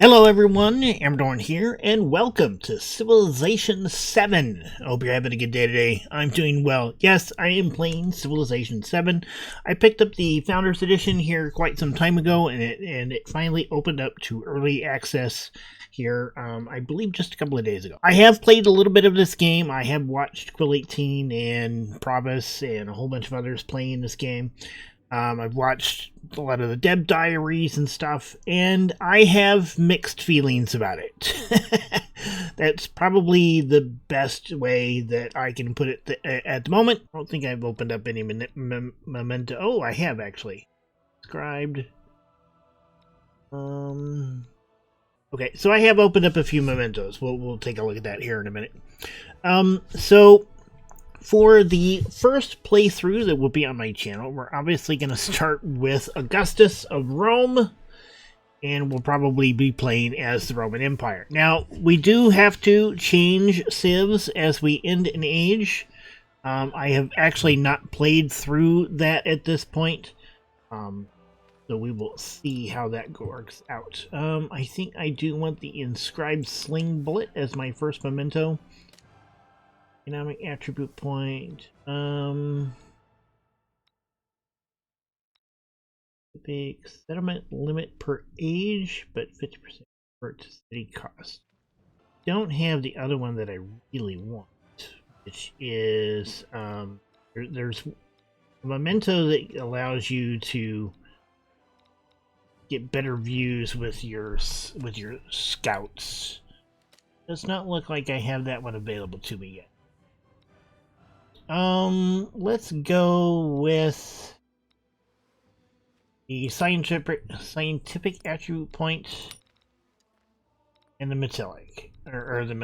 Hello everyone, Amradorn here, and welcome to Civilization VII. I hope you're having a good day today. I'm doing well. Yes, I am playing Civilization VII. I picked up the Founders Edition here quite some time ago, and it finally opened up to early access here, I believe just a couple of days ago. I have played a little bit of this game. I have watched Quill 18 and Provis and a whole bunch of others playing this game. I've watched a lot of the Deb diaries and stuff, and I have mixed feelings about it. That's probably the best way that I can put it at the moment. I don't think I've opened up any memento. Oh, I have actually. Described. Okay, so I have opened up a few mementos. We'll take a look at that here in a minute. So for the first playthrough that will be on my channel, we're obviously going to start with Augustus of Rome, and we'll probably be playing as the Roman Empire. Now, we do have to change civs as we end an age. I have actually not played through that at this point, so we will see how that works out. I think I do want the inscribed sling bullet as my first memento. Economic attribute point. Big settlement limit per age, but 50% per city cost. Don't have the other one that I really want, which is there's a memento that allows you to get better views with your scouts. Does not look like I have that one available to me yet. Let's go with the scientific attribute point and the metallic, or the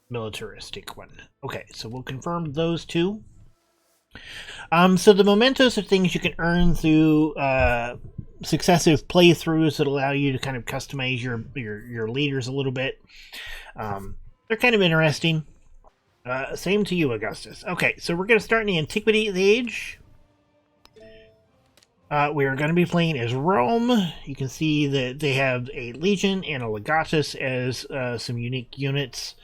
militaristic one. Okay, so we'll confirm those two. So the mementos are things you can earn through successive playthroughs that allow you to kind of customize your leaders a little bit. They're kind of interesting. Same to you, Augustus. Okay, so we're going to start in the Antiquity of the Age. We are going to be playing as Rome. You can see that they have a legion and a legatus as some unique units.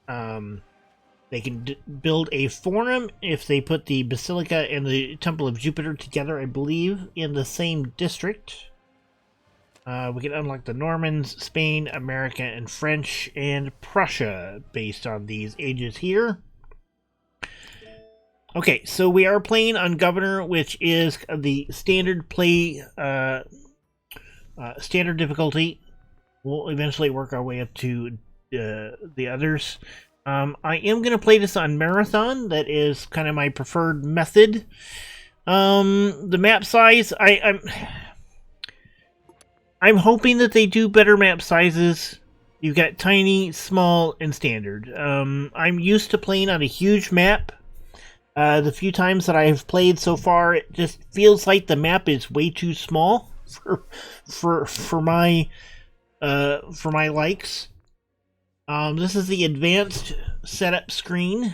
They can build a forum if they put the Basilica and the Temple of Jupiter together, I believe, in the same district. We can unlock the Normans, Spain, America, and French, and Prussia based on these ages here. Okay, so we are playing on Governor, which is the standard play, standard difficulty. We'll eventually work our way up to the others. I am going to play this on Marathon. That is kind of my preferred method. The map size, I'm hoping that they do better map sizes. You've got tiny, small, and standard. I'm used to playing on a huge map. The few times that I've played so far, it just feels like the map is way too small for my likes. This is the advanced setup screen.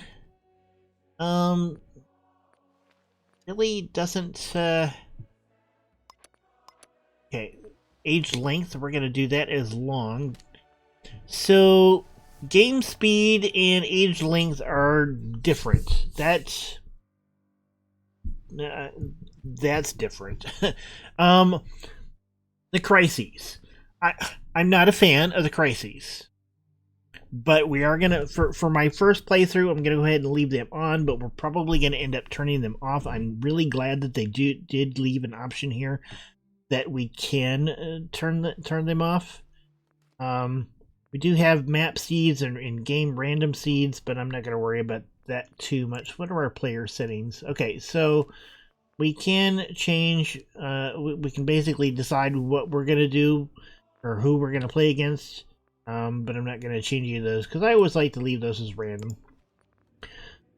Really doesn't. Okay. Age length, we're going to do that as long. So, game speed and age length are different. That's different. The crises. I'm not a fan of the crises. But we are going to, for my first playthrough, I'm going to go ahead and leave them on, but we're probably going to end up turning them off. I'm really glad that they did leave an option here that we can turn them off. We do have map seeds and in-game random seeds, but I'm not going to worry about that too much. What are our player settings? Okay, so we can change, we can basically decide what we're going to do or who we're going to play against, but I'm not going to change any of those because I always like to leave those as random.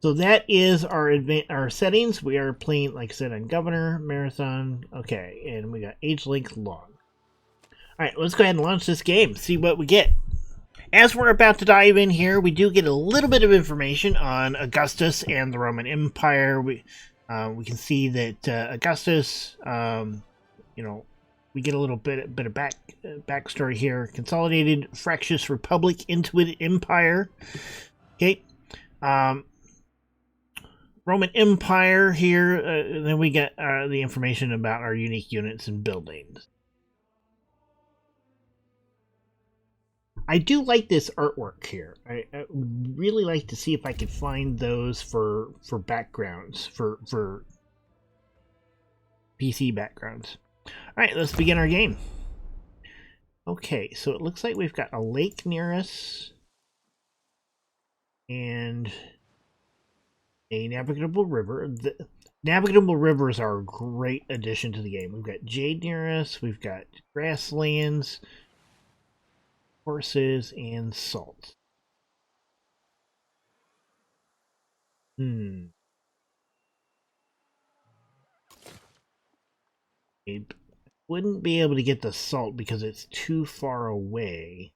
So that is our settings. We are playing, like I said, on Governor, Marathon. Okay, and we got age length long. Alright, let's go ahead and launch this game, see what we get. As we're about to dive in here, we do get a little bit of information on Augustus and the Roman Empire. We can see that Augustus, we get a little bit of backstory here. Consolidated fractious republic, Intuit empire. Okay. Roman Empire here. Then we get the information about our unique units and buildings. I do like this artwork here. I would really like to see if I could find those for backgrounds, for PC backgrounds. Alright, let's begin our game. Okay, so it looks like we've got a lake near us. And a navigable river. The navigable rivers are a great addition to the game. We've got jade near us. We've got grasslands, horses, and salt. I wouldn't be able to get the salt because it's too far away.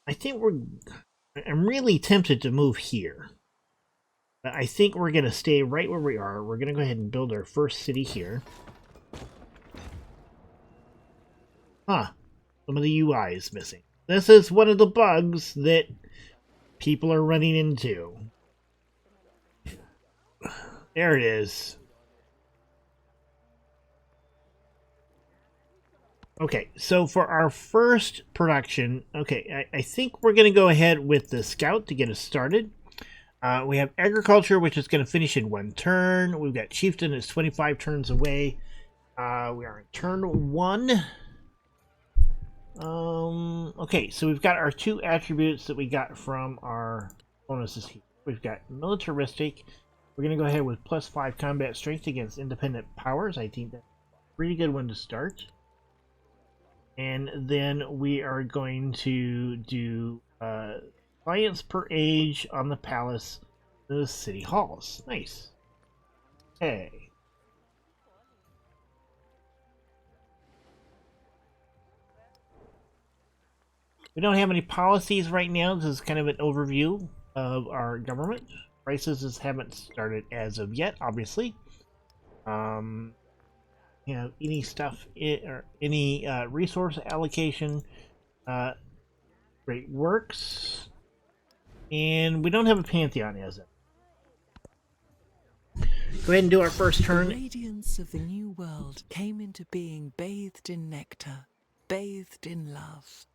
I think I'm really tempted to move here. But I think we're going to stay right where we are. We're going to go ahead and build our first city here. Huh. Some of the UI is missing. This is one of the bugs that people are running into. There it is. Okay, so for our first production, okay, I think we're going to go ahead with the scout to get us started. We have agriculture, which is going to finish in 1 turn. We've got chieftain, is 25 turns away. We are in turn 1. Okay, so we've got our 2 attributes that we got from our bonuses here. We've got militaristic. We're going to go ahead with +5 combat strength against independent powers. I think that's a pretty good one to start. And then we are going to do clients per age on the palace, the city halls. Nice. Okay. We don't have any policies right now. This is kind of an overview of our government. Prices haven't started as of yet, obviously. You know, any stuff or any resource allocation, great works, and we don't have a pantheon as it. Go ahead and do our first turn. The radiance of the new world came into being, bathed in nectar, bathed in love.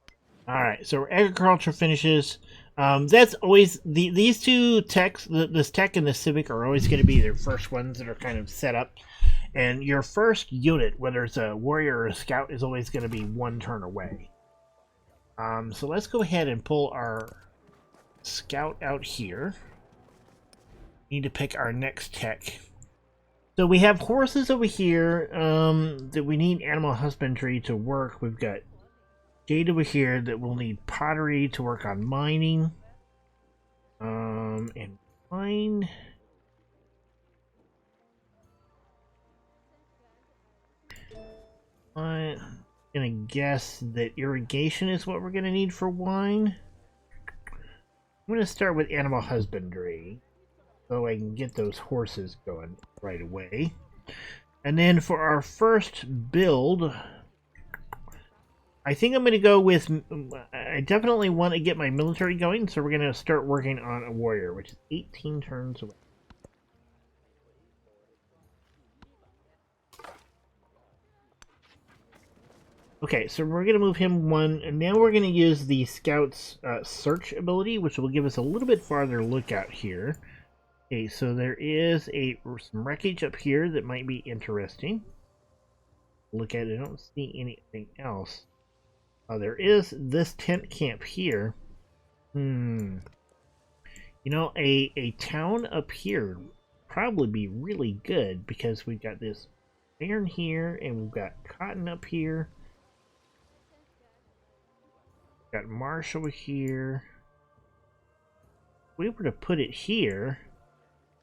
All right, so agriculture finishes. That's always these two techs, this tech and the civic, are always going to be their first ones that are kind of set up. And your first unit, whether it's a warrior or a scout, is always going to be 1 turn away. So let's go ahead and pull our scout out here. Need to pick our next tech. So we have horses over here that we need animal husbandry to work. We've got jade over here that will need pottery to work on mining. And mine. I'm gonna guess that irrigation is what we're gonna need for wine. I'm gonna start with animal husbandry, so I can get those horses going right away. And then for our first build, I think I'm gonna go with. I definitely want to get my military going, so we're gonna start working on a warrior, which is 18 turns away. Okay, so we're going to move him 1, and now we're going to use the Scout's search ability, which will give us a little bit farther lookout here. Okay, so there is some wreckage up here that might be interesting. Look at it, I don't see anything else. There is this tent camp here. You know, a town up here would probably be really good, because we've got this iron here, and we've got cotton up here. Got marsh over here. If we were to put it here,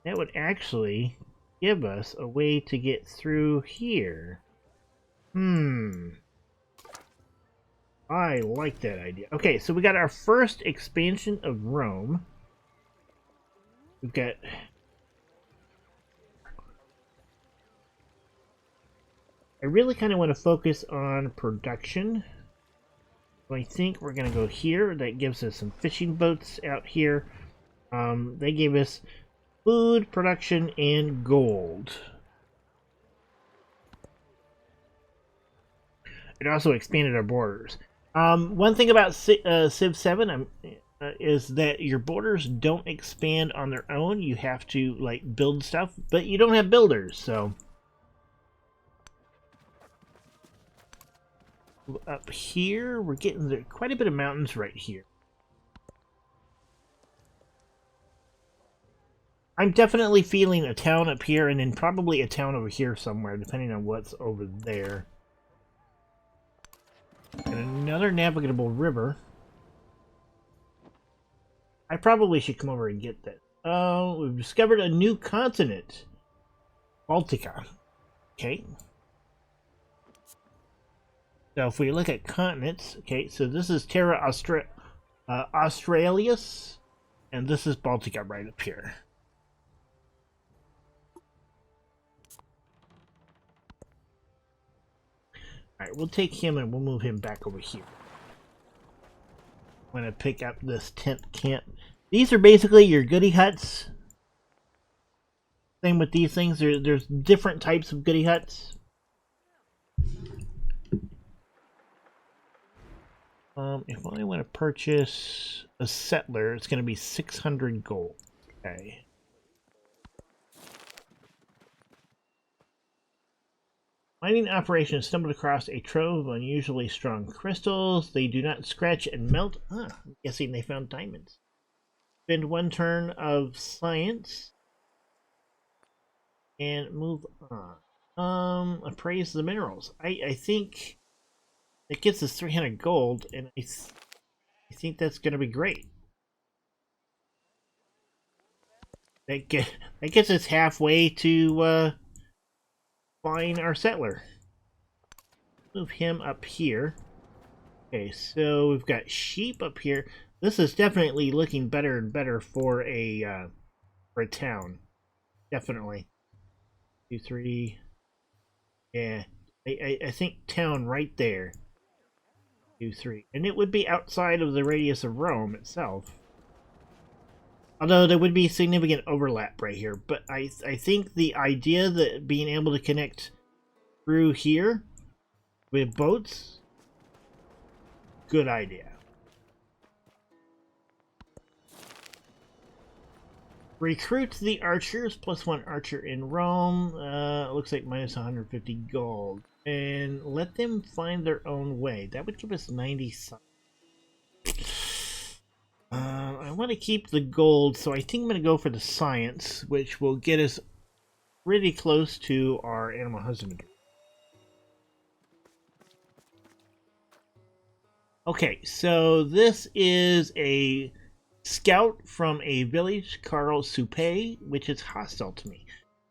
that would actually give us a way to get through here. I like that idea. Okay, so we got our first expansion of Rome. We've got I really kind of want to focus on production. So I think we're going to go here. That gives us some fishing boats out here. They gave us food, production, and gold. It also expanded our borders. One thing about Civ 7 is that your borders don't expand on their own. You have to like build stuff, but you don't have builders, so... Up here, we're getting quite a bit of mountains right here. I'm definitely feeling a town up here and then probably a town over here somewhere, depending on what's over there. And another navigable river. I probably should come over and get that. We've discovered a new continent. Baltica. Okay. So if we look at continents, okay, so this is Terra Australis, and this is Baltica right up here. Alright, we'll take him and we'll move him back over here. I'm going to pick up this tent camp. These are basically your goodie huts. Same with these things. There's different types of goodie huts. If I want to purchase a settler, it's going to be 600 gold. Okay. Mining operations stumbled across a trove of unusually strong crystals. They do not scratch and melt. I'm guessing they found diamonds. Spend one turn of science. And move on. Appraise the minerals. I think it gets us 300 gold, and I think that's going to be great. That gets us halfway to buying our settler. Move him up here. Okay, so we've got sheep up here. This is definitely looking better and better for a town. Definitely. 2, 3. Yeah, I think town right there. 2, 3. And it would be outside of the radius of Rome itself. Although there would be significant overlap right here. But I think the idea that being able to connect through here with boats, good idea. Recruit the archers, +1 archer in Rome. Looks like minus 150 gold. And let them find their own way. That would give us 90 something. I want to keep the gold, so I think I'm going to go for the science, which will get us pretty close to our animal husbandry. Okay, so this is a scout from a village, Carl Supé, which is hostile to me.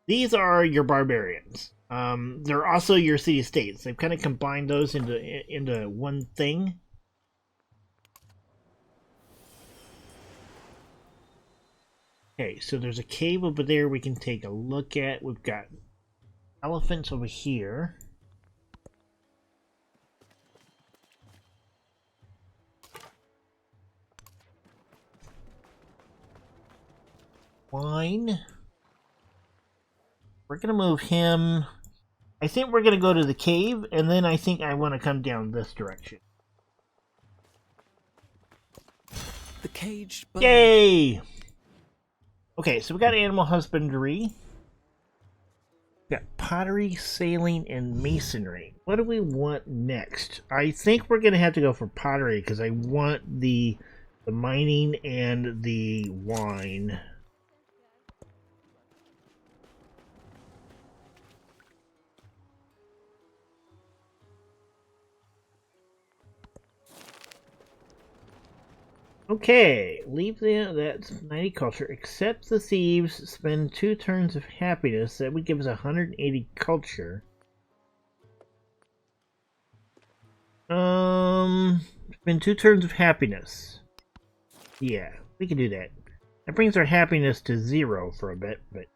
These are your barbarians. They're also your city-states. They've kind of combined those into one thing. Okay, so there's a cave over there we can take a look at. We've got elephants over here. Wine. We're going to move him. I think we're going to go to the cave, and then I think I want to come down this direction. The caged bird. Yay! Okay, so we got animal husbandry. We got pottery, sailing, and masonry. What do we want next? I think we're going to have to go for pottery because I want the mining and the wine. Okay, leave that's 90 culture. Accept the thieves, spend 2 turns of happiness. That would give us 180 culture. Spend 2 turns of happiness. Yeah, we can do that. That brings our happiness to 0 for a bit, but...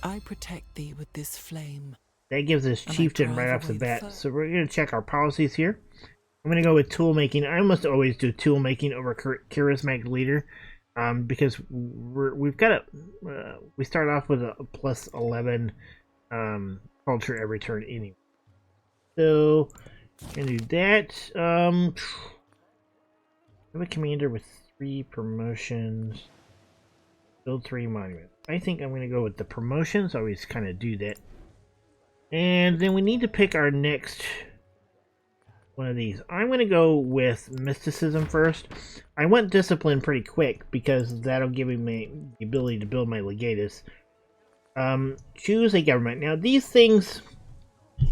I protect thee with this flame. That gives us And I chieftain right drive off the away the bat. foe. So we're going to check our policies here. I'm going to go with tool making. I almost always do tool making over charismatic leader, because we've got we start off with a plus 11 culture every turn anyway. So I'm going to do that. I have a commander with 3 promotions. Build 3 monuments. I think I'm going to go with the promotions. I always kind of do that. And then we need to pick our next one of these. I'm going to go with mysticism first. I want discipline pretty quick because that'll give me the ability to build my legatus. Choose a government. Now these things,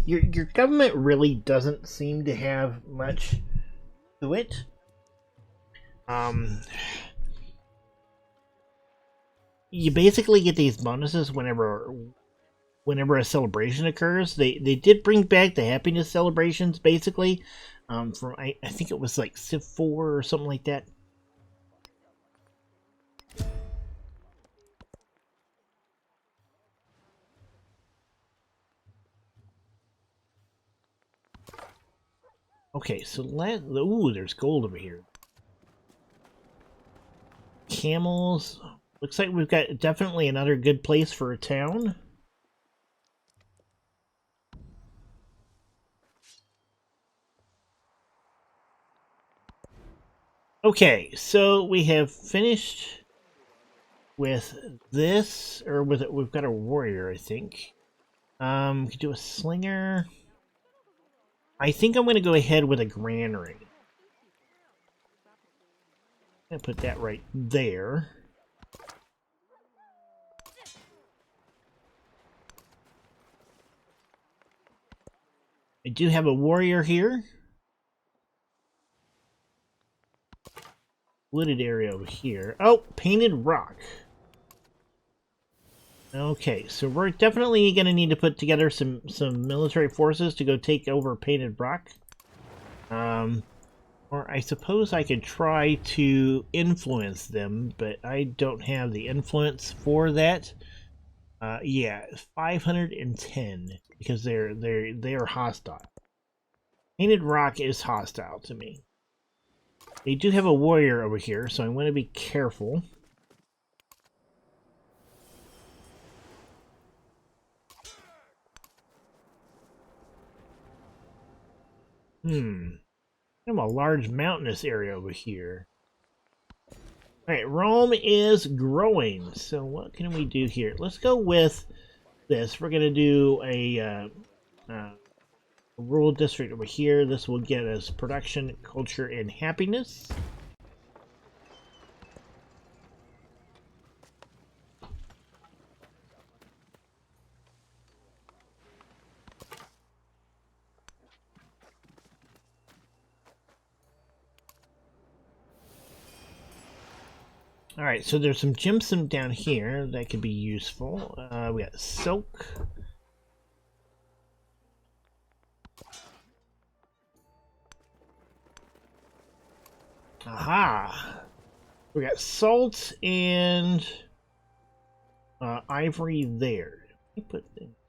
your government really doesn't seem to have much to it. You basically get these bonuses whenever a celebration occurs. They did bring back the happiness celebrations, basically, from I think it was like Civ 4 or something like that. Okay, so ooh, there's gold over here. Camels. Looks like we've got definitely another good place for a town. Okay, so we have finished with this, or with it, we've got a warrior, I think. Could do a slinger. I think I'm going to go ahead with a granary. I'm going to put that right there. I do have a warrior here. Wooded area over here. Oh, painted rock. Okay, so we're definitely going to need to put together some military forces to go take over painted rock. Or I suppose I could try to influence them, but I don't have the influence for that. Yeah, 510 because they are hostile. Painted rock is hostile to me. They do have a warrior over here, so I'm going to be careful. I have a large mountainous area over here. Alright, Rome is growing. So what can we do here? Let's go with this. We're going to do a rural district over here. This will get us production, culture, and happiness. Alright, so there's some gemstone down here that could be useful. We got silk. Aha! We got salt and ivory there. Let me put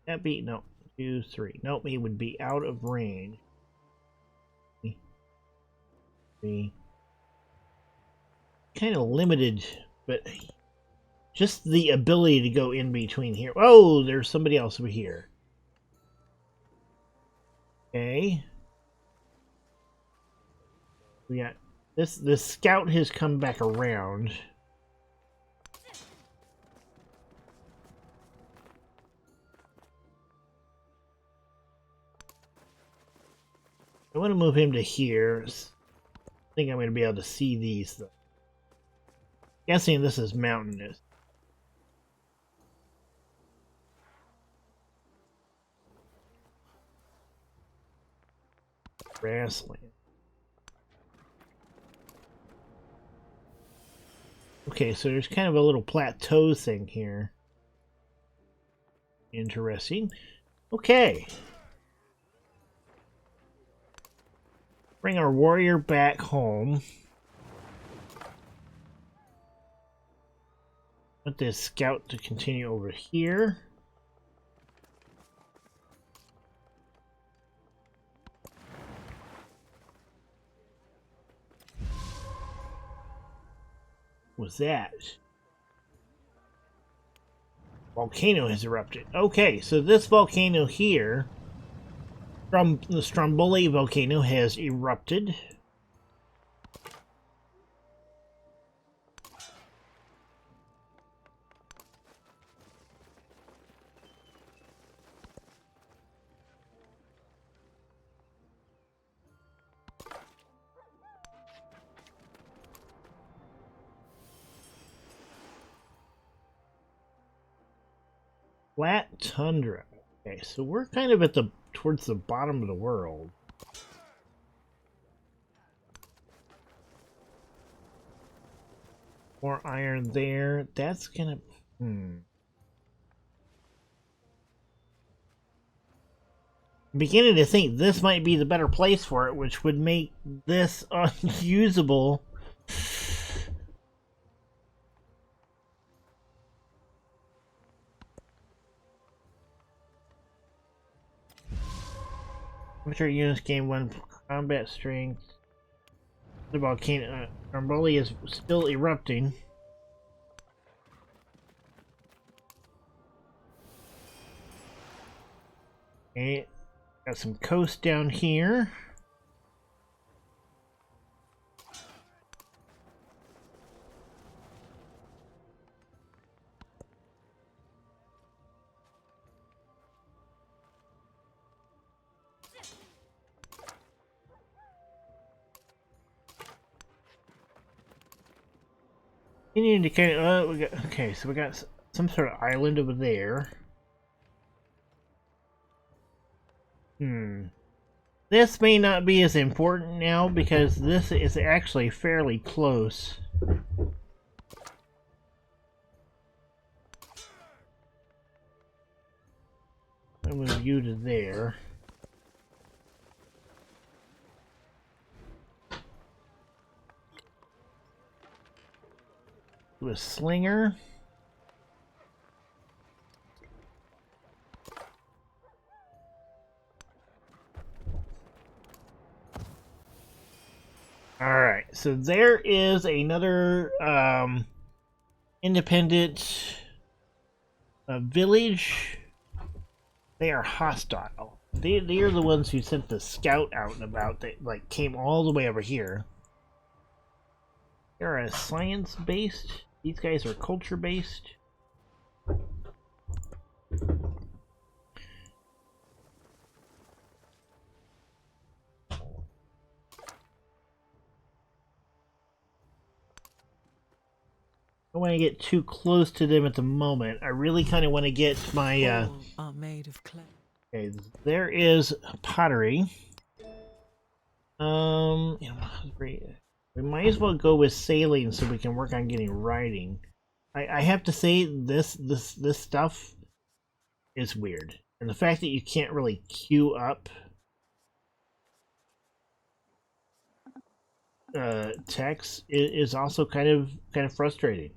that be no 2, 3. Nope, he would be out of range. 3. Kind of limited, but just the ability to go in between here. Oh, there's somebody else over here. Okay. We got this scout has come back around. I want to move him to here. I think I'm going to be able to see these though. Guessing this is mountainous. Grassland. Okay, so there's kind of a little plateau thing here. Interesting. Okay. Bring our warrior back home. Want this scout to continue over here. was that? Volcano has erupted. Okay, so this volcano here, from the Stromboli volcano, has erupted. Flat tundra. Okay, so we're kind of at the towards the bottom of the world. More iron there. That's gonna. I'm beginning to think this might be the better place for it, which would make this unusable. Amateur units gain 1 combat strength. The volcano Stromboli is still erupting. Okay, got some coast down here. Continuing to kind of, we got, okay, so we got some sort of island over there. This may not be as important now because this is actually fairly close. I'll move you to there. Do a slinger. Alright, so there is another independent village. They are hostile. They are the ones who sent the scout out and about. They like came all the way over here. They're science-based. These guys are culture-based. I don't want to get too close to them at the moment. I really kind of want to get my. All are made of clay. Okay, there is pottery. We might as well go with sailing so we can work on getting riding. I have to say this stuff is weird, and the fact that you can't really queue up text is also kind of frustrating.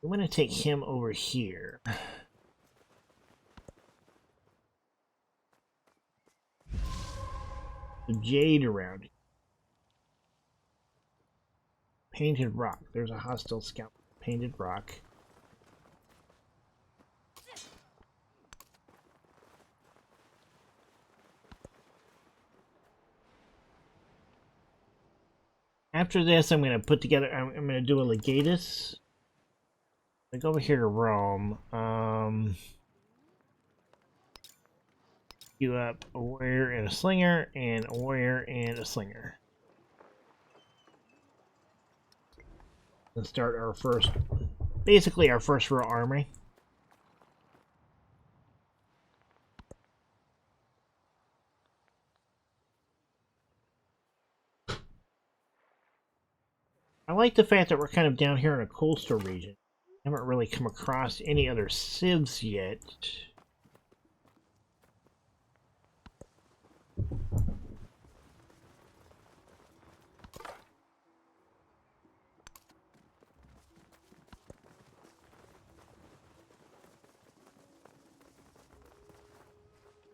I'm going to take him over here. The jade around here. Painted rock. There's a hostile scout. Painted rock. After this, I'm going to put together. I'm going to do a legatus. I go over here to Rome. Queue up a warrior and a slinger, and a warrior and a slinger. And start our first, basically our first real army. I like the fact that we're kind of down here in a coastal region. I haven't really come across any other civs yet.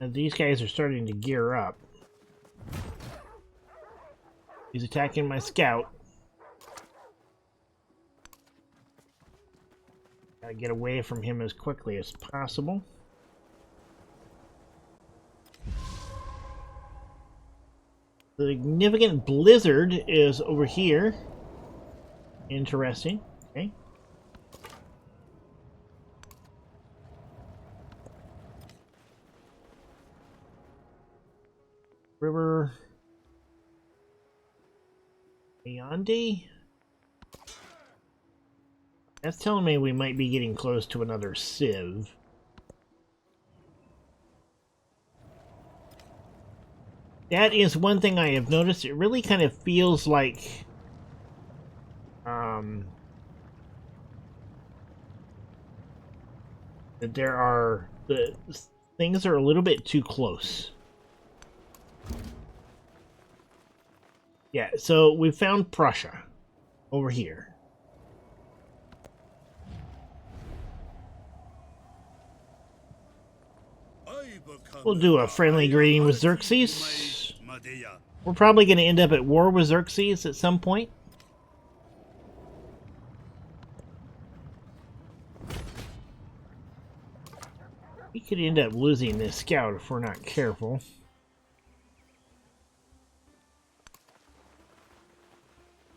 Now these guys are starting to gear up. He's attacking my scout. Gotta get away from him as quickly as possible. The significant blizzard is over here. Interesting. Okay. River Beyondy? That's telling me we might be getting close to another Civ. That is one thing I have noticed. It really kind of feels like that the things are a little bit too close. Yeah, so we found Prussia over here. We'll do a friendly greeting with Xerxes. We're probably going to end up at war with Xerxes at some point. We could end up losing this scout if we're not careful.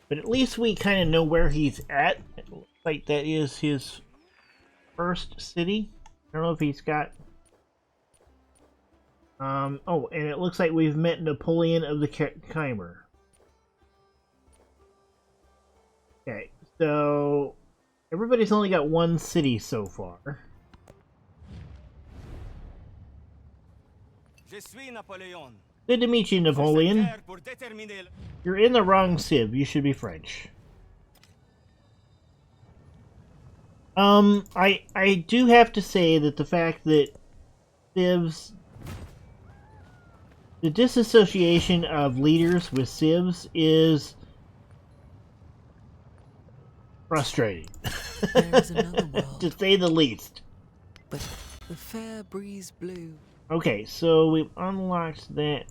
But at least we kind of know where he's at. It looks like that is his first city. I don't know if he's got... oh, and it looks like we've met Napoleon of the Chimer. Okay, so... everybody's only got one city so far. Good to meet you, Napoleon. You're in the wrong Civ. You should be French. I do have to say that the fact that Civs... the disassociation of leaders with Civs is frustrating. There is another world. To say the least. But the fair breeze blew. Okay, so we've unlocked that.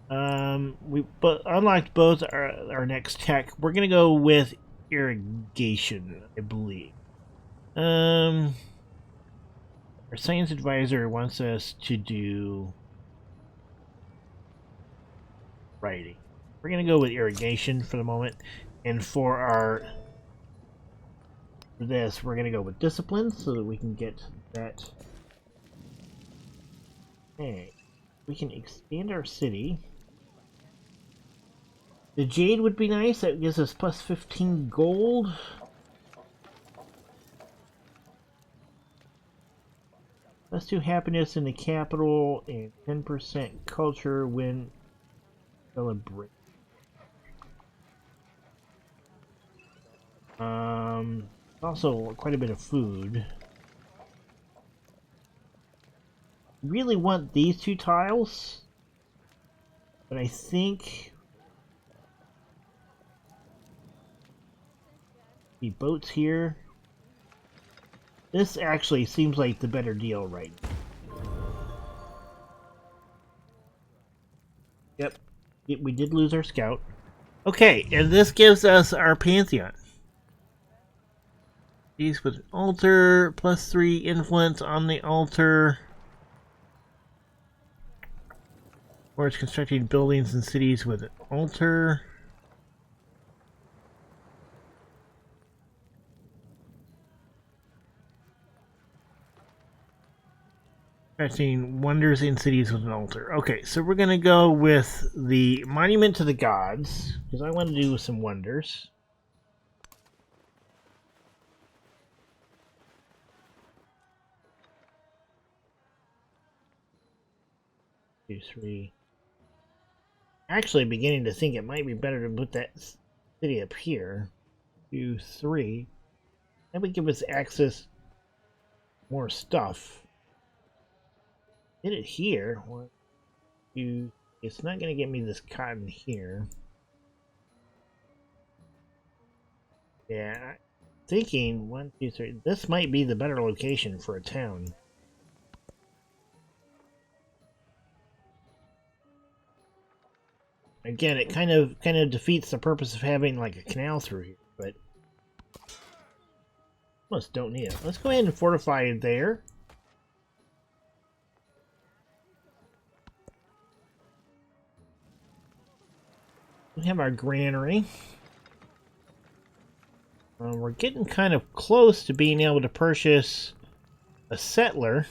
We unlocked both our next tech. We're gonna go with irrigation, I believe. Our science advisor wants us to do writing. We're gonna go with irrigation for the moment, and for this, we're gonna go with discipline so that we can get that. Okay, we can expand our city. The jade would be nice. That gives us plus 15 gold. Let's do happiness in the capital and 10% culture when celebrate. Also quite a bit of food. Really want these two tiles, but I think the boats here. This actually seems like the better deal right now. Yep, we did lose our scout. Okay, and this gives us our Pantheon. These with altar, +3 influence on the altar. Or it's constructing buildings and cities with an altar. Constructing wonders in cities with an altar. Okay, so we're gonna go with the monument to the gods because I want to do some wonders. 2, 3. Actually, beginning to think it might be better to put that city up here. 2, 3. That would give us access more stuff. Did it here. 1, 2. It's not going to get me this cotton here. Yeah, thinking 1, 2, 3. This might be the better location for a town. I Again, it kind of defeats the purpose of having like a canal through here, but almost don't need it. Let's go ahead and fortify it there. We have our granary. We're getting kind of close to being able to purchase a settler.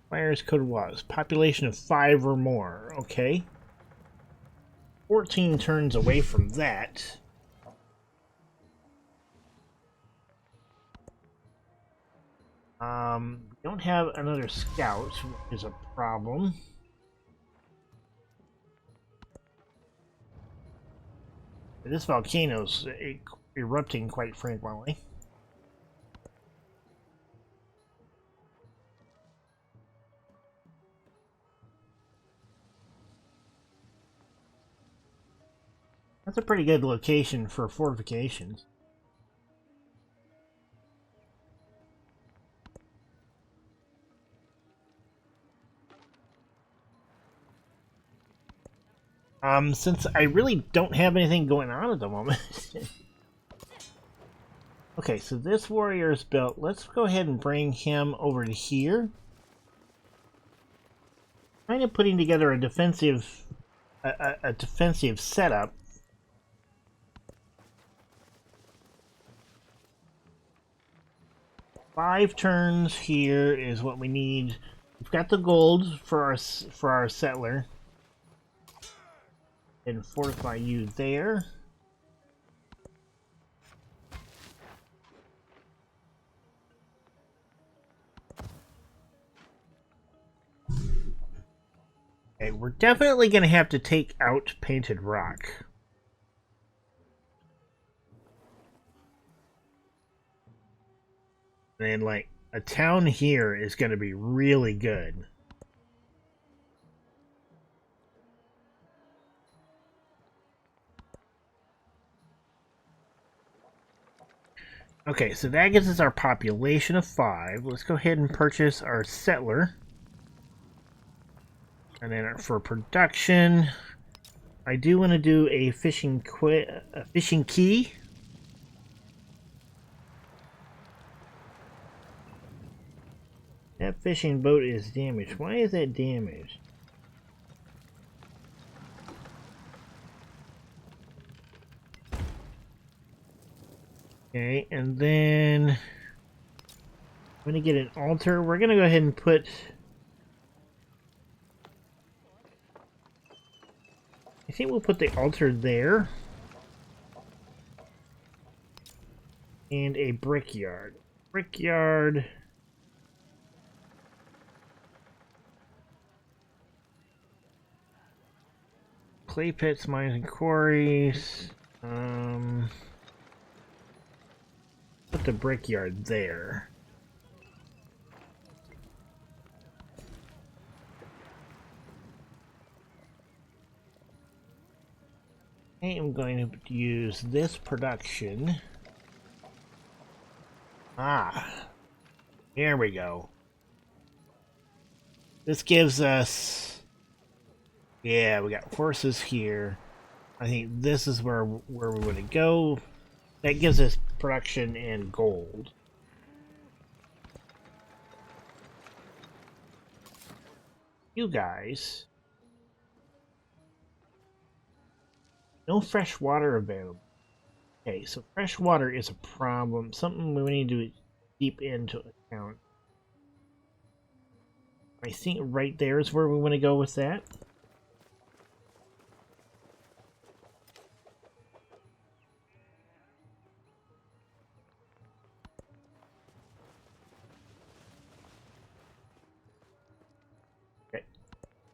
Fires code was population of 5 or more. Okay. 14 turns away from that. Don't have another scout, which is a problem. This volcano's erupting quite frequently. That's a pretty good location for fortifications. Since I really don't have anything going on at the moment. Okay, so this warrior is built. Let's go ahead and bring him over to here. Kind of putting together a defensive setup. Five turns here is what we need. We've got the gold for our settler. And fortify you there. Okay, we're definitely going to have to take out painted rock. And like a town here is going to be really good. Okay, so that gives us our population of 5. Let's go ahead and purchase our settler. And then for production, I do want to do a fishing key. That fishing boat is damaged. Why is that damaged? Okay, and then I'm going to get an altar. We're going to go ahead and put... I think we'll put the altar there. And a brickyard. Brickyard... Clay pits, mines, and quarries. Put the brickyard there. I am going to use this production. Here we go. This gives us... Yeah, we got horses here. I think this is where we want to go. That gives us production and gold. You guys. No fresh water available. Okay, so fresh water is a problem. Something we need to keep into account. I think right there is where we want to go with that.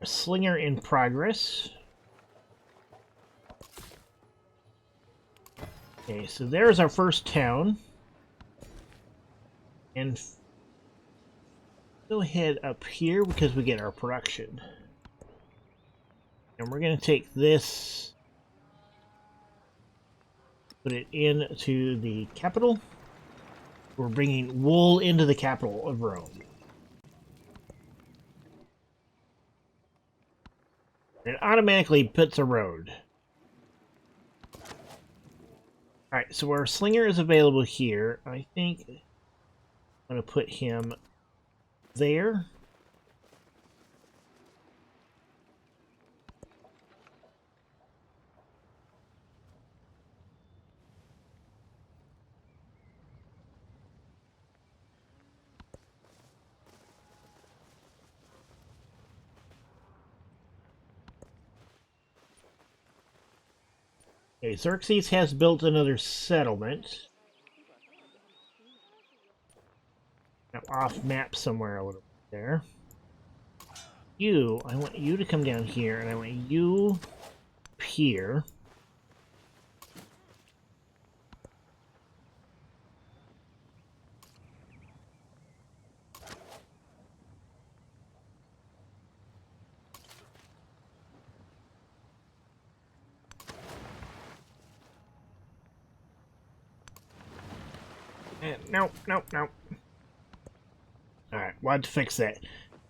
A slinger in progress. Okay, so there's our first town. And go ahead up here because we get our production. And we're going to take this, put it into the capital. We're bringing wool into the capital of Rome. It automatically puts a road. Alright, so our slinger is available here. I think I'm going to put him there. Okay, Xerxes has built another settlement. Now off map somewhere a little bit there. I want you to come down here, and I want you up here. Nope. Alright, want to fix that.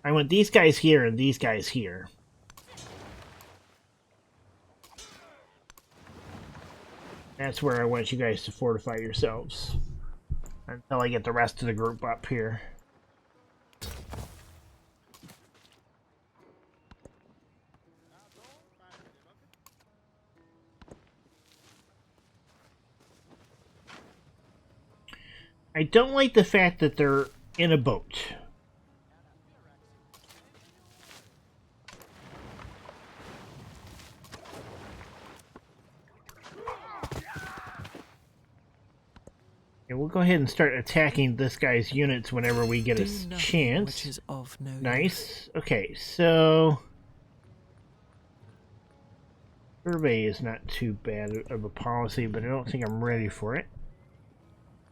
I want these guys here and these guys here. That's where I want you guys to fortify yourselves. Until I get the rest of the group up here. I don't like the fact that they're in a boat. Okay, we'll go ahead and start attacking this guy's units whenever we get a chance. Which is of no nice. Okay, so survey is not too bad of a policy, but I don't think I'm ready for it.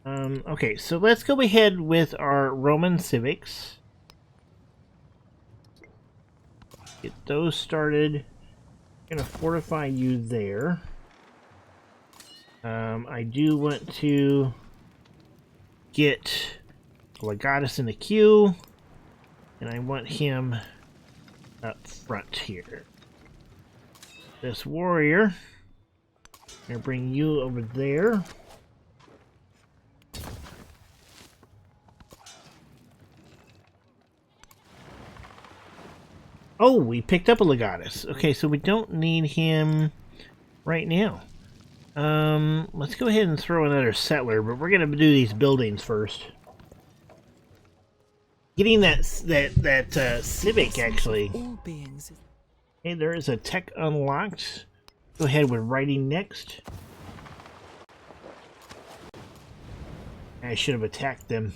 Okay, so let's go ahead with our Roman civics. Get those started. I'm gonna fortify you there. I do want to get Legatus in the queue, and I want him up front here. This warrior, I'm gonna bring you over there. Oh, we picked up a Legatus. Okay, so we don't need him right now. Let's go ahead and throw another settler, but we're gonna do these buildings first. Getting that civic actually. Hey, there is a tech unlocked. Go ahead with writing next. I should have attacked them.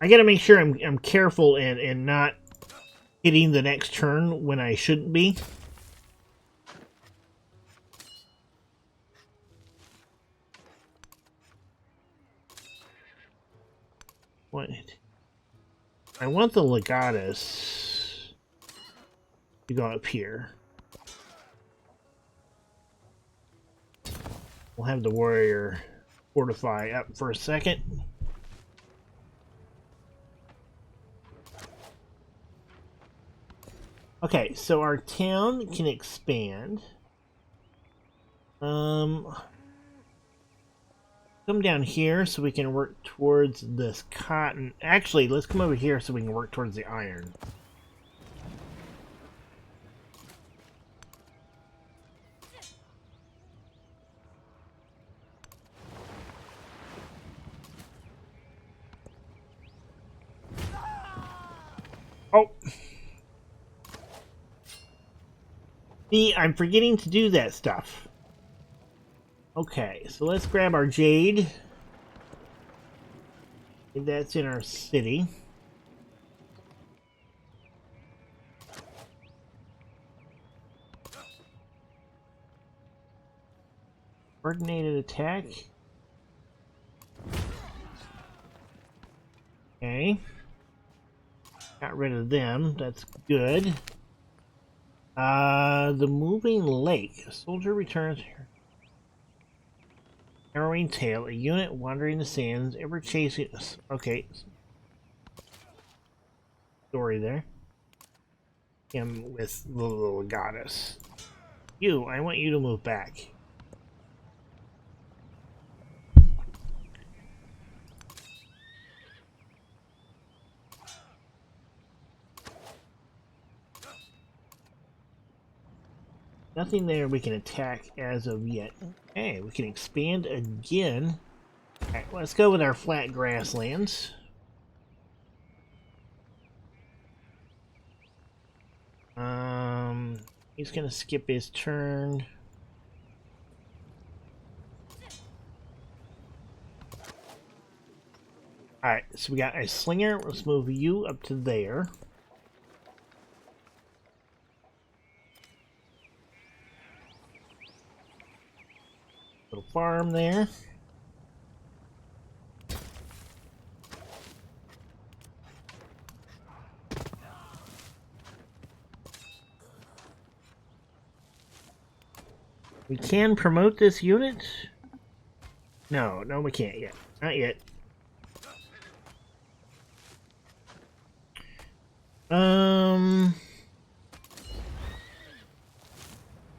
I gotta make sure I'm careful and not hitting the next turn when I shouldn't be. What? I want the Legatus to go up here. We'll have the warrior fortify up for a second. Okay, so our town can expand. Come down here so we can work towards this cotton. Actually, let's come over here so we can work towards the iron. Oh! See, I'm forgetting to do that stuff. Okay, so let's grab our jade. That's in our city. Coordinated attack. Okay. Got rid of them. That's good. The moving lake. A soldier returns here. Harrowing tale. A unit wandering the sands, ever chasing us. Okay. story there. Him with the little goddess. You, I want you to move back. Nothing there we can attack as of yet. Okay, we can expand again. Alright, let's go with our flat grasslands. He's gonna skip his turn. Alright, so we got a slinger. Let's move you up to there. Little farm there. We can promote this unit? No, we can't yet. Not yet.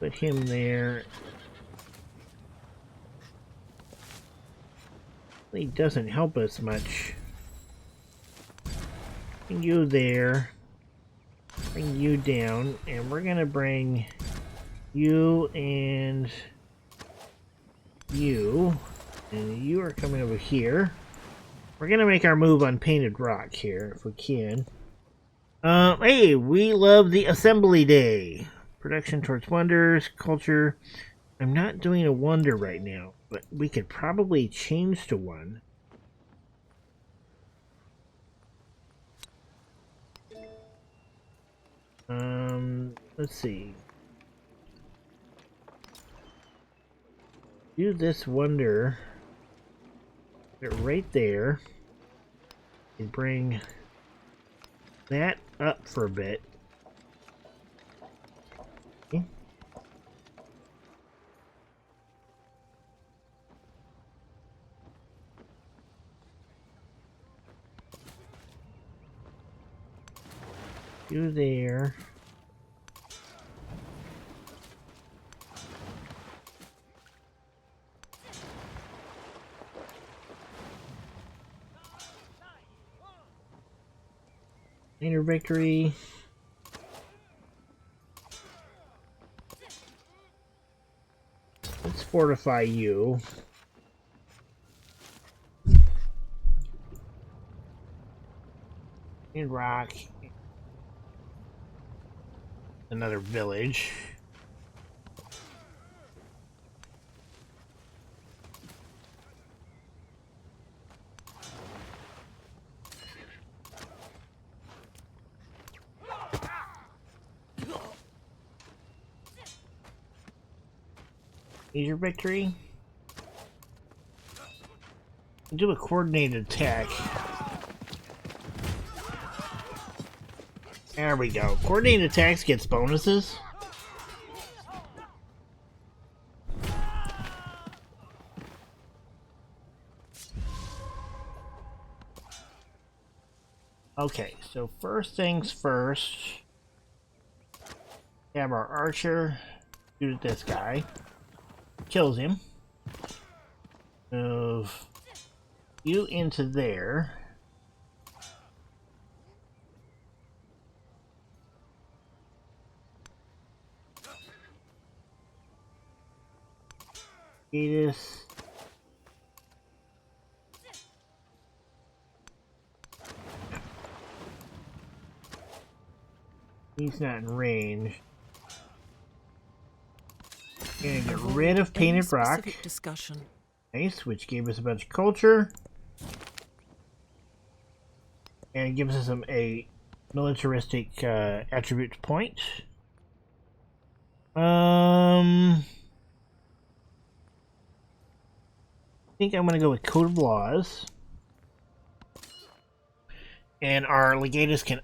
Put him there. He doesn't help us much. Bring you there. Bring you down, and we're gonna bring you and you are coming over here. We're gonna make our move on painted rock here if we can. Hey, we love the assembly day. Production towards wonders, culture. I'm not doing a wonder right now, but we could probably change to one. Let's see. Do this wonder. Put it right there. And bring that up for a bit. Okay. You there. Later victory. Let's fortify you. And rock. Another village. Major victory. Do a coordinated attack. There we go. Coordinated attacks gets bonuses. Okay, so first things first. Have our archer shoot at this guy. Kills him. Move you into there. Gatus. He's not in range. Gonna get rid of painted rock. Discussion. Nice, which gave us a bunch of culture. And it gives us a militaristic attribute point. I think I'm gonna go with Code of Laws. And our legatus can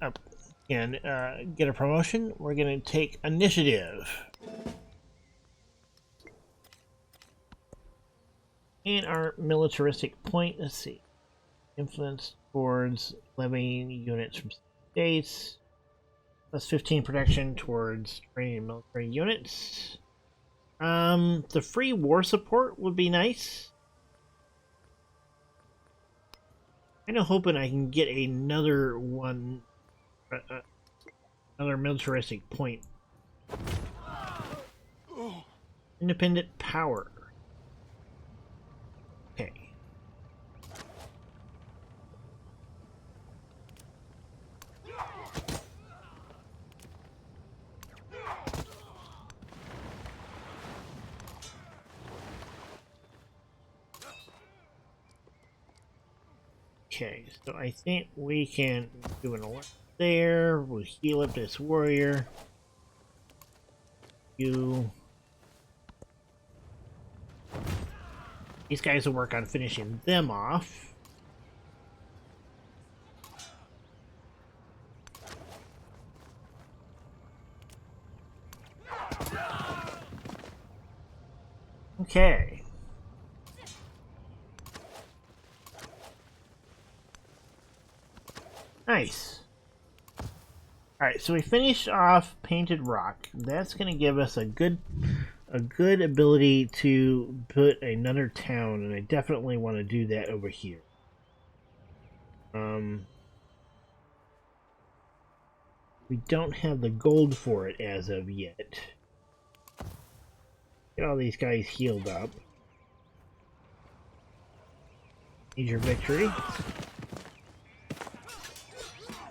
get a promotion. We're gonna take initiative. And our militaristic point, let's see. Influence towards levying units from States. Plus 15 protection towards training military units. The free war support would be nice. Kind of hoping I can get another one, another militaristic point. Independent power. Okay. Okay, so I think we can do an alert there. We'll heal up this warrior. These guys will work on finishing them off. Okay. Nice. Alright, so we finished off Painted Rock. That's going to give us a good ability to put another town, and I definitely want to do that over here. We don't have the gold for it as of yet. Get all these guys healed up. Major victory.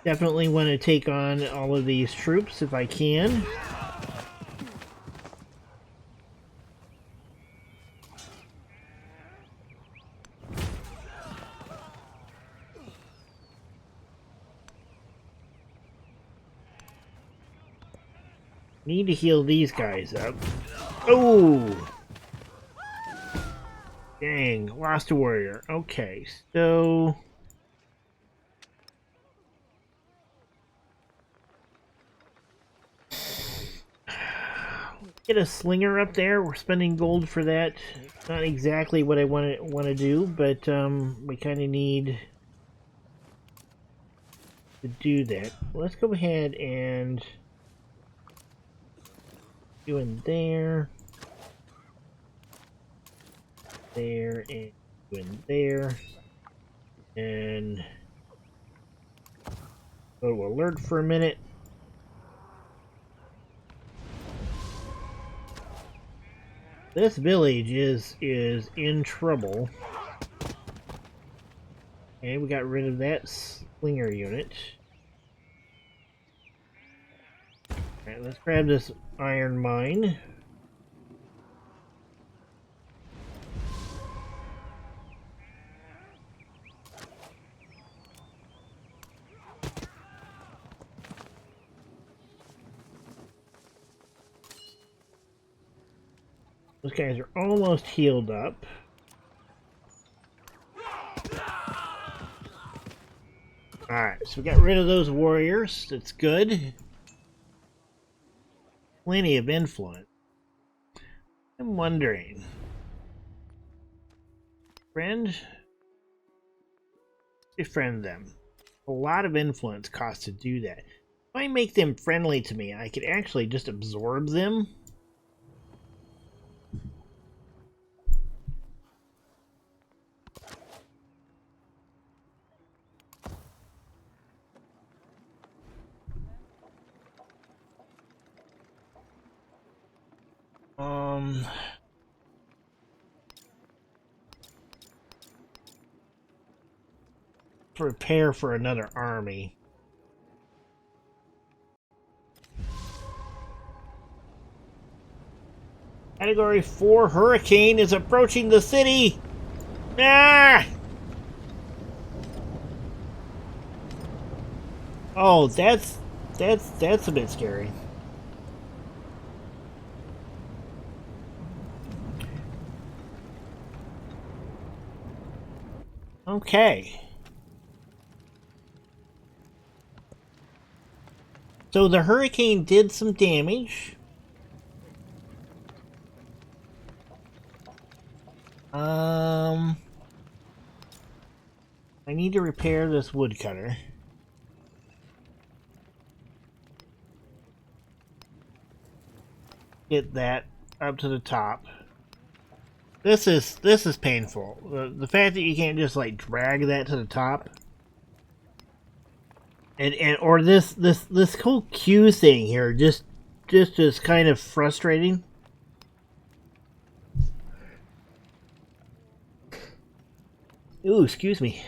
Definitely want to take on all of these troops if I can. Need to heal these guys up. Oh! Dang, lost a warrior. Okay, so... get a slinger up there. We're spending gold for that. Not exactly what I want to do, but we kind of need to do that. Let's go ahead and do in there, and do in there, and go to alert for a minute. This village is in trouble. Okay, we got rid of that slinger unit. Alright, let's grab this iron mine. Those guys are almost healed up. Alright, so we got rid of those warriors. That's good. Plenty of influence. I'm wondering. Friend? Befriend them. A lot of influence costs to do that. If I make them friendly to me, I could actually just absorb them. Prepare for another army. Category 4 hurricane is approaching the city. Ah! Oh, that's a bit scary. Okay. So the hurricane did some damage. I need to repair this woodcutter. get that up to the top. This is painful. The fact that you can't just like drag that to the top, and or this whole queue thing here just is kind of frustrating. Ooh, excuse me.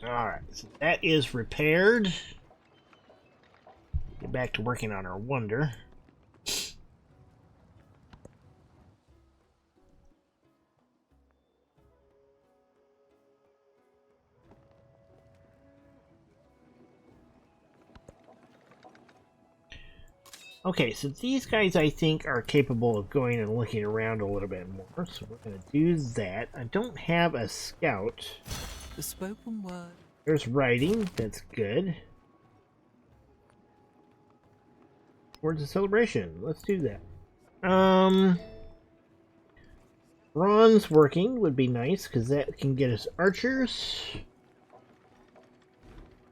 Alright, so that is repaired. Get back to working on our wonder. Okay, so these guys I think are capable of going and looking around a little bit more, so we're going to do that. I don't have a scout. The spoken word. There's writing, that's good. Words of celebration, let's do that. Bronze working would be nice, because that can get us archers.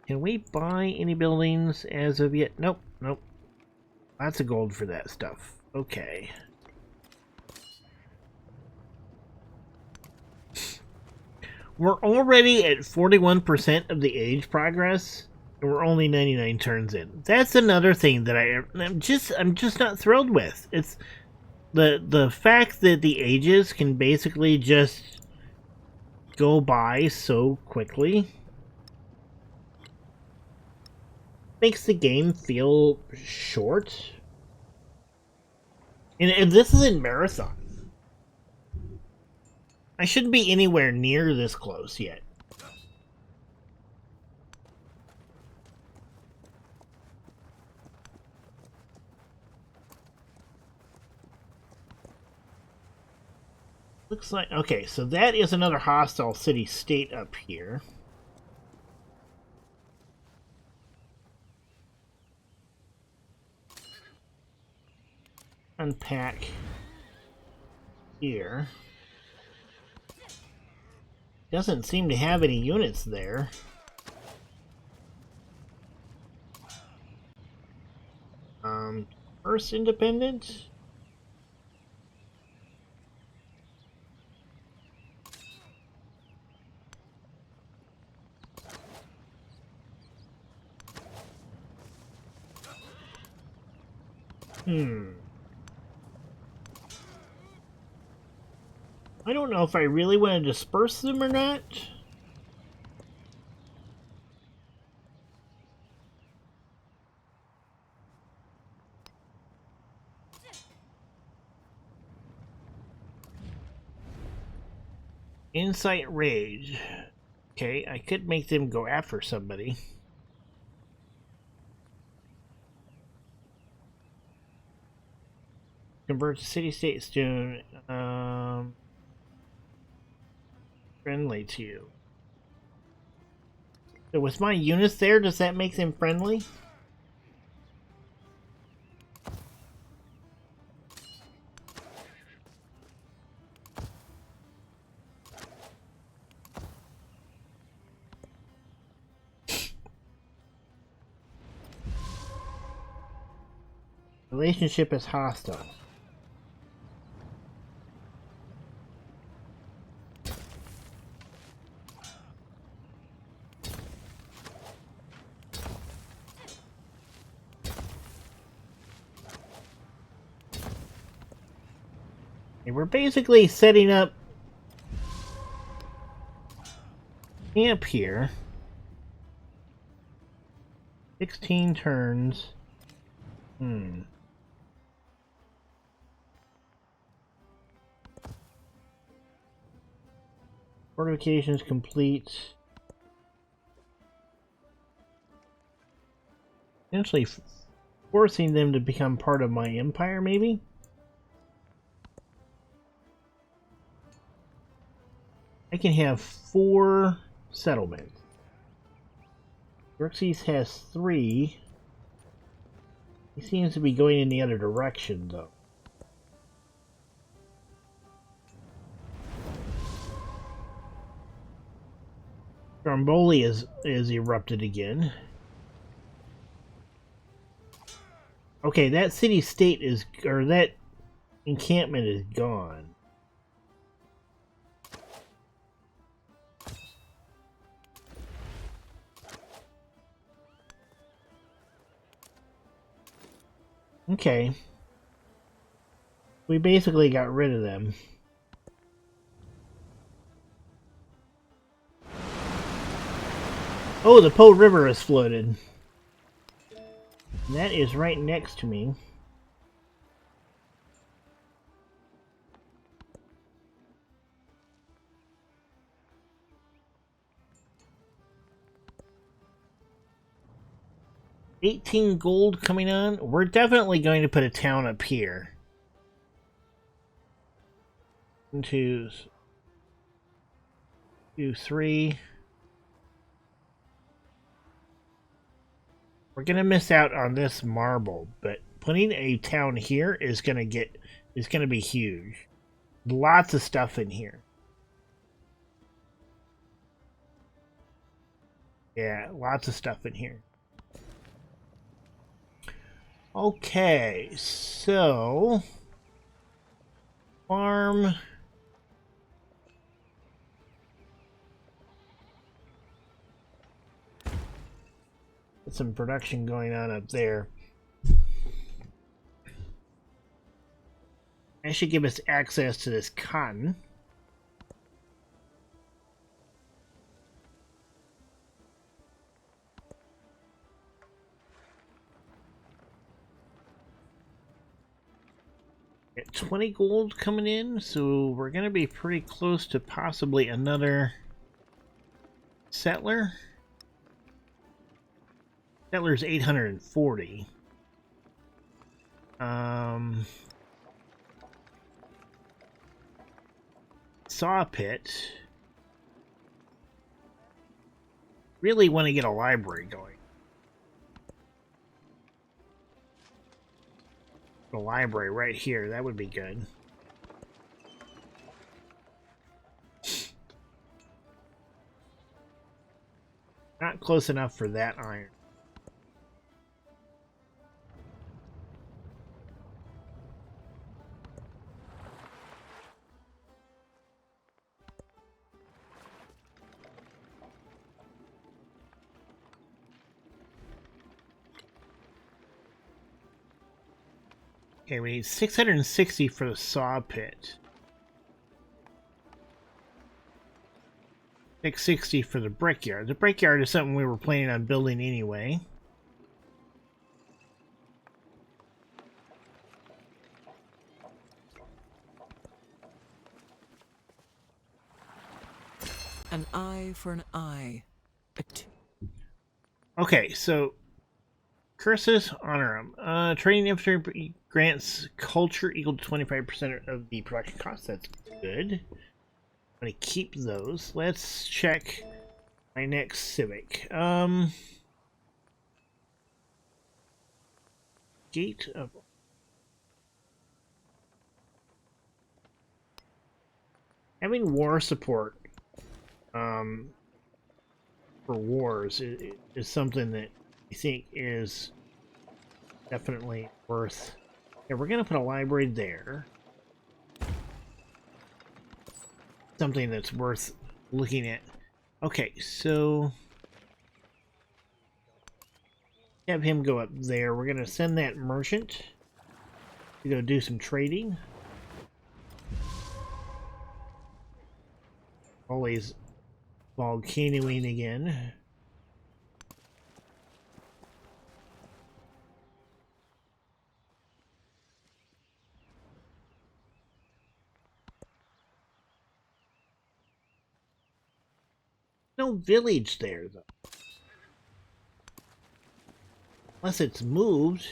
Can we buy any buildings as of yet? Nope, nope. Lots of gold for that stuff. Okay. We're already at 41% of the age progress, and we're only 99 turns in. That's another thing that I'm just not thrilled with. It's the fact that the ages can basically just go by so quickly makes the game feel short. And this is in marathon. I shouldn't be anywhere near this close yet. Looks like... Okay, so that is another hostile city-state up here. Unpack here. Doesn't seem to have any units there. First independent? I don't know if I really want to disperse them or not. Insight rage. Okay, I could make them go after somebody. Convert to city-state stone. Friendly to you. So with my units there, does that make them friendly? Relationship is hostile. And we're basically setting up camp here. 16 turns. Fortifications complete. Essentially forcing them to become part of my empire, maybe? I can have 4 settlements. Xerxes has 3. He seems to be going in the other direction, though. Stromboli is erupted again. Okay, that city-state is, or that encampment is gone. Okay. We basically got rid of them. Oh, the Po River is flooded. That is right next to me. $18 gold coming on. We're definitely going to put a town up here. 1, 2, 3. We're gonna miss out on this marble, but putting a town here is gonna be huge. Lots of stuff in here. Yeah, lots of stuff in here. Okay, so farm. Get some production going on up there. That should give us access to this cotton. Get 20 gold coming in, so we're going to be pretty close to possibly another settler. Settler's 840. Saw pit. Really want to get a library going. A library right here, that would be good. Not close enough for that iron. Okay, we need 660 for the saw pit. 660 for the brickyard. The brickyard is something we were planning on building anyway. An eye for an eye. Okay, so curses, honor them. Training infantry grants culture equal to 25% of the production cost. That's good. I'm going to keep those. Let's check my next civic. Gate of... Having war support for wars is something that I think is definitely worth... Yeah, we're going to put a library there. Something that's worth looking at. Okay, so... have him go up there. We're going to send that merchant to go do some trading. Always volcanoing again. No village there, though. Unless it's moved.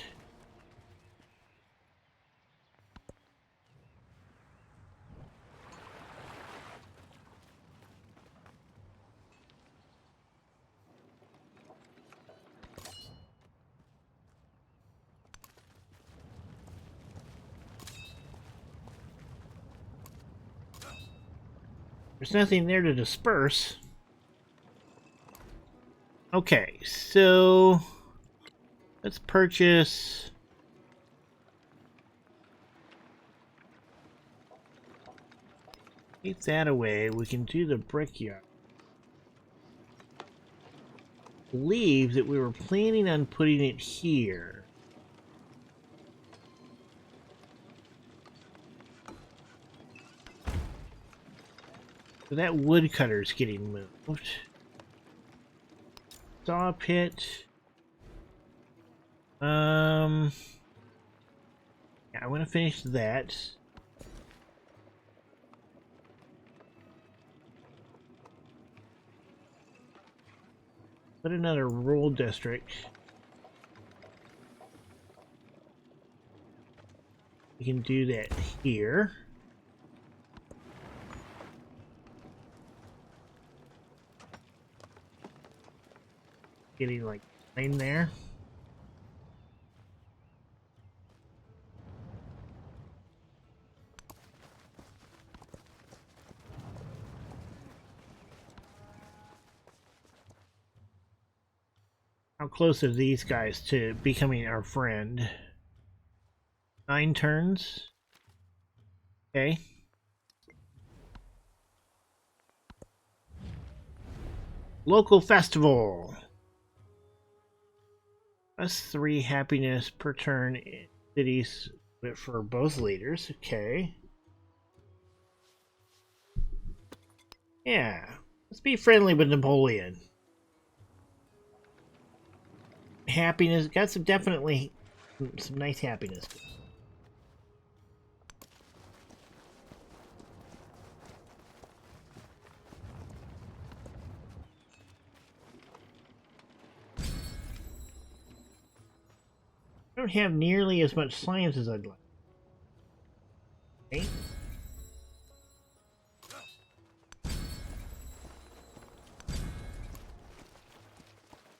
There's nothing there to disperse. Okay, so let's purchase. Take that away. We can do the brickyard. I believe that we were planning on putting it here. So that woodcutter's getting moved. Saw pit. Yeah, I want to finish that. Put another rural district. We can do that here. Getting like in there. How close are these guys to becoming our friend? 9 turns. Okay. Local festival. That's 3 happiness per turn in cities for both leaders. Okay. Yeah. Let's be friendly with Napoleon. Happiness. Got some definitely some nice happiness. I don't have nearly as much science as I'd like. Okay.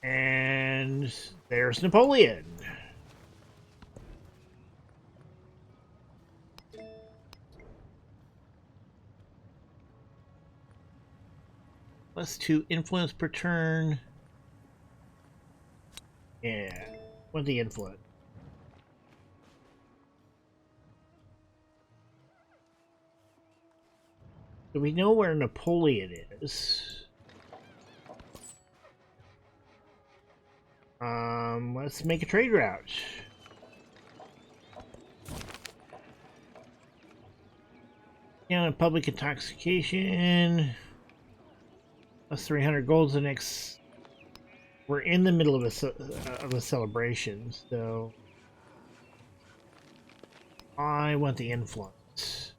And there's Napoleon. +2 influence per turn. Yeah. What's the influence? So we know where Napoleon is. Let's make a trade route. Yeah, public intoxication. +300 gold. The next. We're in the middle of a celebration, so I want the influence.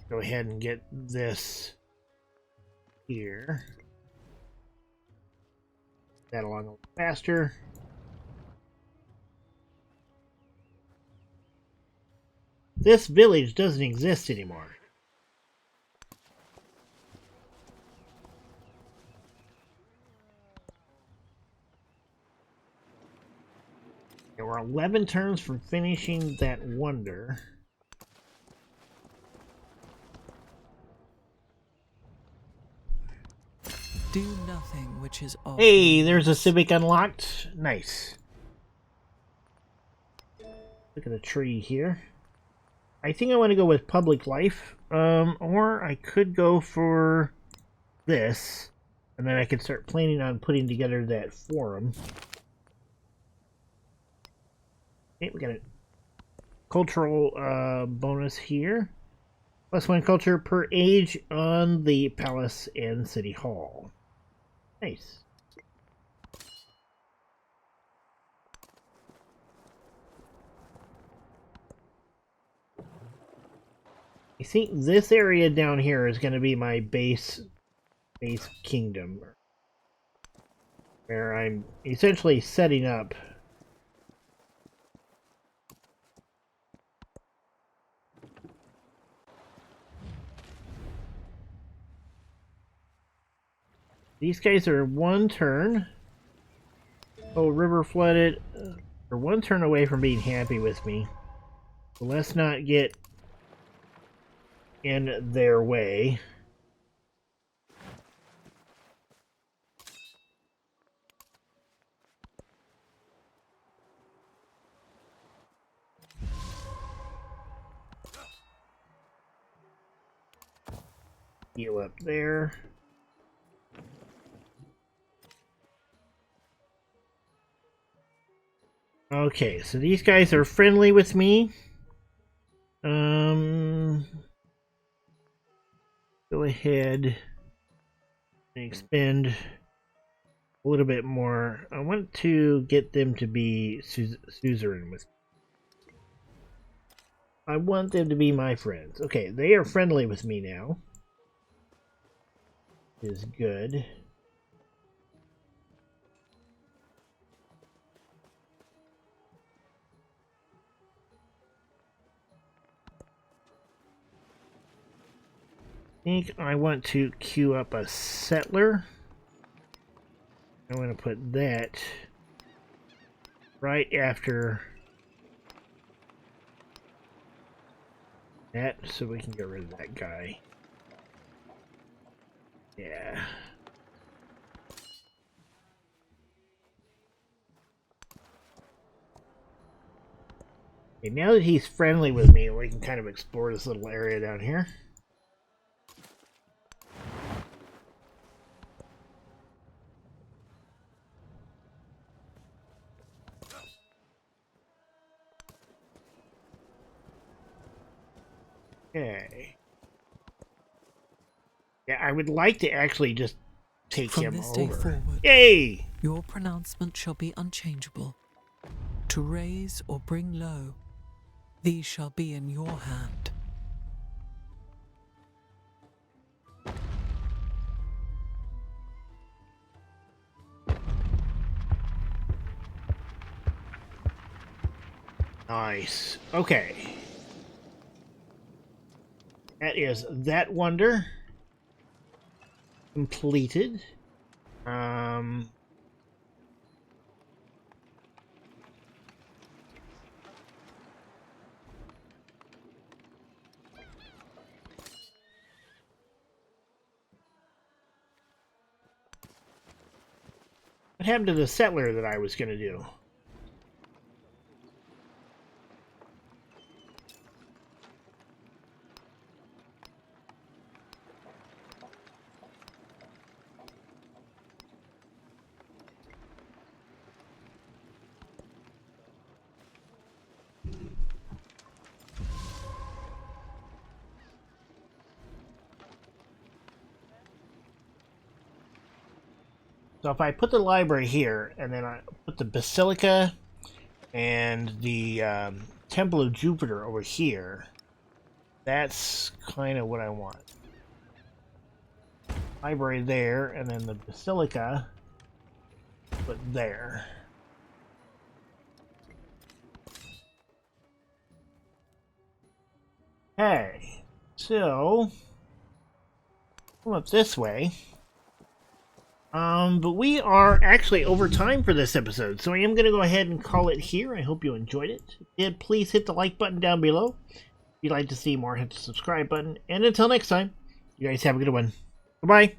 Go ahead and get this here. That along a little faster. This village doesn't exist anymore. And we're 11 turns from finishing that wonder. Do nothing which is of Hey, there's a use. civic unlocked. Nice. Look at the tree here. I think I want to go with public life. Or I could go for this. And then I could start planning on putting together that forum. Okay, we got a cultural bonus here. +1 culture per age on the palace and city hall. Nice. I think this area down here is going to be my base kingdom, where I'm essentially setting up. These guys are 1 turn. Oh, river flooded. They're 1 turn away from being happy with me. So let's not get in their way. Heal up there. Okay, so these guys are friendly with me. Go ahead and expend a little bit more. I want to get them to be suzerain with me. I want them to be my friends. Okay, they are friendly with me now. Is good. I think I want to queue up a settler. I want to put that right after that so we can get rid of that guy. Yeah. Okay, now that he's friendly with me, we can kind of explore this little area down here. Okay. Yeah, I would like to actually just take From him this day over. forward, Yay! your pronouncement shall be unchangeable. To raise or bring low, these shall be in your hand. Nice. Okay. That is that wonder completed. What happened to the settler that I was going to do? So if I put the library here, and then I put the Basilica and the Temple of Jupiter over here, that's kind of what I want. Library there, and then the Basilica put there. Okay, so come up this way. But we are actually over time for this episode, so I am going to go ahead and call it here. I hope you enjoyed it. If you did, please hit the like button down below. If you'd like to see more, hit the subscribe button. And until next time, you guys have a good one. Bye-bye.